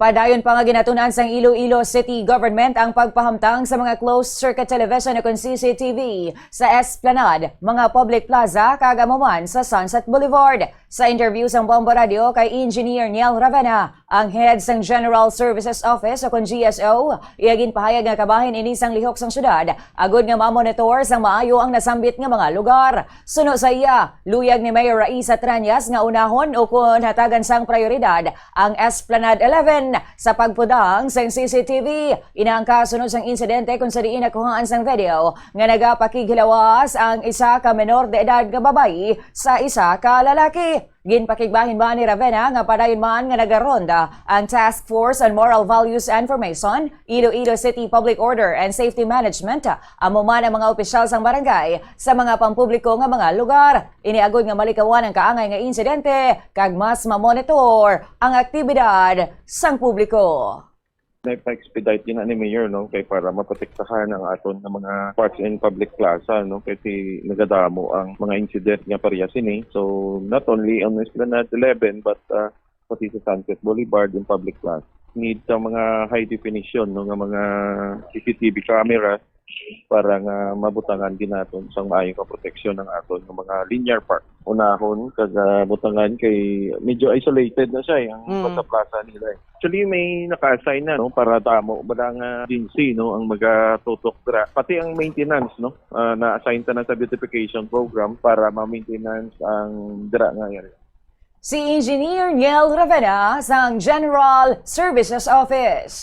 Padayon pa nga ginatunan sang Iloilo City Government ang pagpahamtang sa mga closed-circuit television o CCTV sa Esplanade, mga public plaza kagamuman sa Sunset Boulevard. Sa interview sa Bomba Radio kay Engineer Niel Ravena, ang head sang General Services Office o kung GSO, iagin pahayag nga kabahin ini sang lihok sang syudad, agod nga mamonitor sang maayo ang nasambit nga mga lugar. Suno sa iya, luyag ni Mayor Raisa Tranyas nga unahon o kung hatagan sang prioridad ang Esplanade 11 sa pagpudang sang CCTV. Inaangka sunod sang insidente kung sa diin nakuhaan sang video nga nagapakighilawas ang isa ka menor de edad nga babayi sa isa ka lalaki. Ginpakigbahin ba ni Ravena nga padayon man nga nagaronda ang Task Force on Moral Values and Formation, Iloilo City Public Order and Safety Management, amo man ang mga opisyal sang barangay sa mga pampubliko nga mga lugar. Iniagod nga malikawan ang kaangay nga insidente kag mas mamonitor ang aktibidad sang publiko. Na-expedite din ni Mayor kay para maprotektahan ang aton ng mga parks and public plaza kasi nagadamo ang mga incident nga parehas ini. So not only on Esplanade 11 but pati sa Sunset Boulevard and public plaza. Need sa mga high definition nga mga CCTV cameras para nga mabutangan din naton sang maayong proteksyon ng aton ng mga linear park. Unahon kag butangan kay medyo isolated na siya ang plaza nila. Actually may naka-assign na para damo badang agency ang magatutok dira. Pati ang maintenance na-assign ta na sa beautification program para ma-maintenance ang dira nga area. Si Engineer Niel Ravena sang General Services Office.